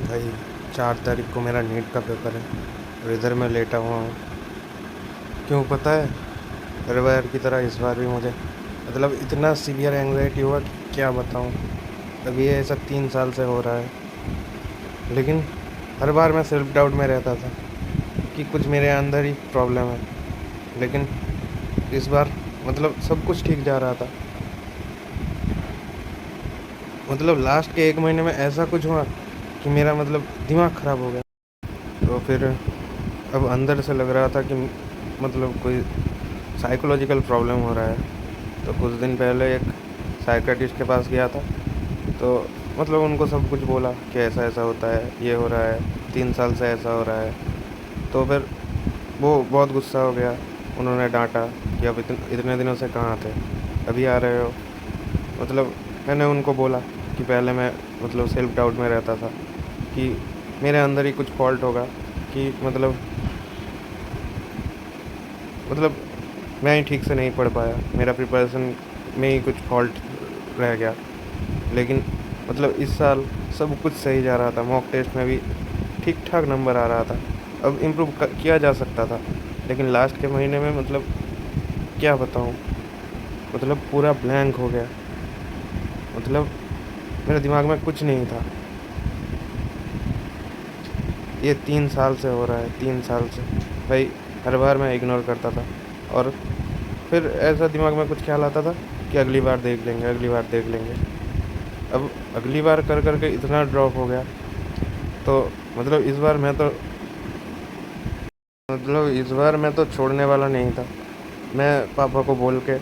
भाई 4 तारीख को मेरा नीट का पेपर है और इधर मैं लेटा हुआ हूँ। क्यों पता है? हर बार की तरह इस बार भी मुझे इतना सीवियर एंग्जाइटी हुआ कि क्या बताऊँ। अभी ये ऐसा 3 साल से हो रहा है, लेकिन हर बार मैं सेल्फ डाउट में रहता था कि कुछ मेरे अंदर ही प्रॉब्लम है। लेकिन इस बार सब कुछ ठीक जा रहा था। लास्ट के 1 महीने में ऐसा कुछ हुआ कि मेरा दिमाग ख़राब हो गया। तो फिर अब अंदर से लग रहा था कि कोई साइकोलॉजिकल प्रॉब्लम हो रहा है। तो कुछ दिन पहले एक साइकियाट्रिस्ट के पास गया था। तो उनको सब कुछ बोला कि ऐसा ऐसा होता है, ये हो रहा है, 3 साल से ऐसा हो रहा है। तो फिर वो बहुत गुस्सा हो गया। उन्होंने डांटा कि अब इतने दिनों से कहाँ थे, अभी आ रहे हो। मतलब मैंने उनको बोला कि पहले मैं सेल्फ डाउट में रहता था कि मेरे अंदर ही कुछ फॉल्ट होगा, कि मतलब मैं ही ठीक से नहीं पढ़ पाया, मेरा प्रिपरेशन में ही कुछ फॉल्ट रह गया। लेकिन इस साल सब कुछ सही जा रहा था, मॉक टेस्ट में भी ठीक ठाक नंबर आ रहा था। अब इम्प्रूव किया जा सकता था, लेकिन लास्ट के महीने में क्या बताऊँ, पूरा ब्लैंक हो गया। मतलब मेरे दिमाग में कुछ नहीं था। ये 3 साल से हो रहा है, 3 साल से भाई। हर बार मैं इग्नोर करता था और फिर ऐसा दिमाग में कुछ ख्याल आता था कि अगली बार देख लेंगे, अगली बार देख लेंगे। अब अगली बार कर कर के इतना ड्रॉप हो गया। तो इस बार मैं तो छोड़ने वाला नहीं था। मैं पापा को बोल के,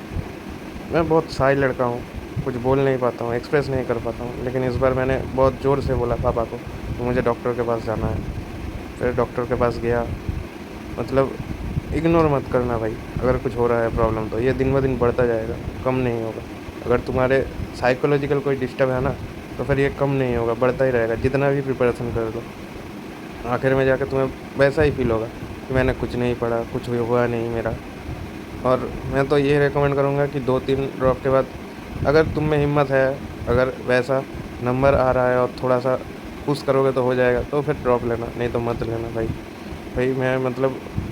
मैं बहुत शाय लड़का हूँ, कुछ बोल नहीं पाता हूँ, एक्सप्रेस नहीं कर पाता हूँ। लेकिन इस बार मैंने बहुत ज़ोर से बोला पापा को कि मुझे डॉक्टर के पास जाना है। फिर डॉक्टर के पास गया। मतलब इग्नोर मत करना भाई। अगर कुछ हो रहा है प्रॉब्लम तो ये दिन ब दिन बढ़ता जाएगा, कम नहीं होगा। अगर तुम्हारे साइकोलॉजिकल कोई डिस्टर्ब है ना, तो फिर ये कम नहीं होगा, बढ़ता ही रहेगा। जितना भी प्रिपरेशन कर लो, आखिर में जाकर तुम्हें वैसा ही फील होगा कि मैंने कुछ नहीं पढ़ा, कुछ हुआ नहीं मेरा। और मैं तो ये रेकमेंड करूँगा कि 2-3 ड्रॉप के बाद अगर तुम में हिम्मत है, अगर वैसा नंबर आ रहा है और थोड़ा सा पुश करोगे तो हो जाएगा, तो फिर ड्रॉप लेना, नहीं तो मत लेना भाई। भाई मैं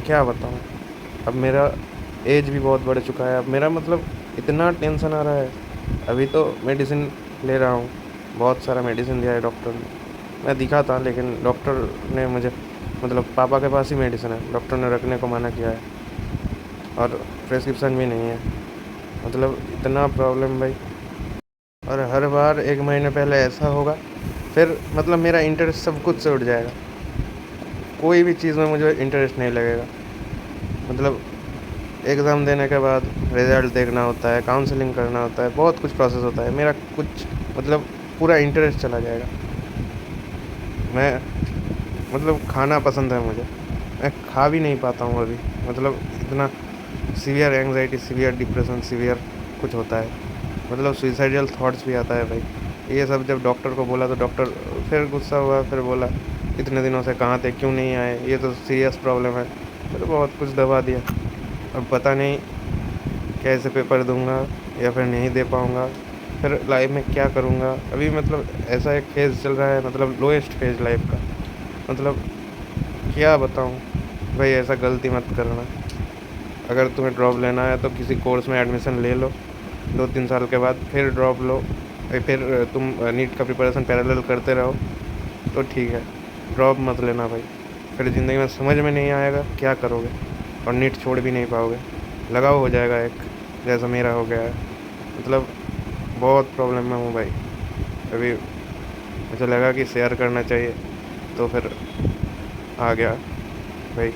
क्या बताऊँ। अब मेरा एज भी बहुत बढ़ चुका है। अब मेरा इतना टेंशन आ रहा है। अभी तो मेडिसिन ले रहा हूँ, बहुत सारा मेडिसिन दिया है डॉक्टर ने। मैं दिखा था, लेकिन डॉक्टर ने मुझे पापा के पास ही मेडिसिन है, डॉक्टर ने रखने को मना किया है। और प्रेस्क्रिप्शन भी नहीं है। इतना प्रॉब्लम भाई। और हर बार 1 महीने पहले ऐसा होगा, फिर मेरा इंटरेस्ट सब कुछ से उठ जाएगा। कोई भी चीज़ में मुझे इंटरेस्ट नहीं लगेगा। मतलब एग्ज़ाम देने के बाद रिज़ल्ट देखना होता है, काउंसलिंग करना होता है, बहुत कुछ प्रोसेस होता है। मेरा कुछ पूरा इंटरेस्ट चला जाएगा। मैं खाना पसंद है मुझे, मैं खा भी नहीं पाता हूँ अभी। इतना severe anxiety, severe depression, severe कुछ होता है। सुइसाइडल थॉट्स भी आता है भाई। ये सब जब डॉक्टर को बोला तो डॉक्टर फिर गुस्सा हुआ, फिर बोला इतने दिनों से कहाँ थे, क्यों नहीं आए, ये तो सीरियस प्रॉब्लम है। फिर बहुत कुछ दबा दिया। अब पता नहीं कैसे पेपर दूंगा या फिर नहीं दे पाऊंगा, फिर लाइफ में क्या करूंगा। अभी ऐसा एक फेज़ चल रहा है, लोएस्ट फेज़ लाइफ का। मतलब क्या बताऊं भाई, ऐसा गलती मत करना। अगर तुम्हें ड्रॉप लेना है तो किसी कोर्स में एडमिशन ले लो, 2-3 साल के बाद फिर ड्रॉप लो। फिर तुम नीट का प्रिपरेशन पैरेलल करते रहो तो ठीक है। ड्रॉप मत लेना भाई, फिर ज़िंदगी में समझ में नहीं आएगा क्या करोगे, और नीट छोड़ भी नहीं पाओगे। लगाव हो जाएगा एक, जैसा मेरा हो गया है। बहुत प्रॉब्लम में हूँ भाई। अभी मुझे लगा कि शेयर करना चाहिए, तो फिर आ गया भाई।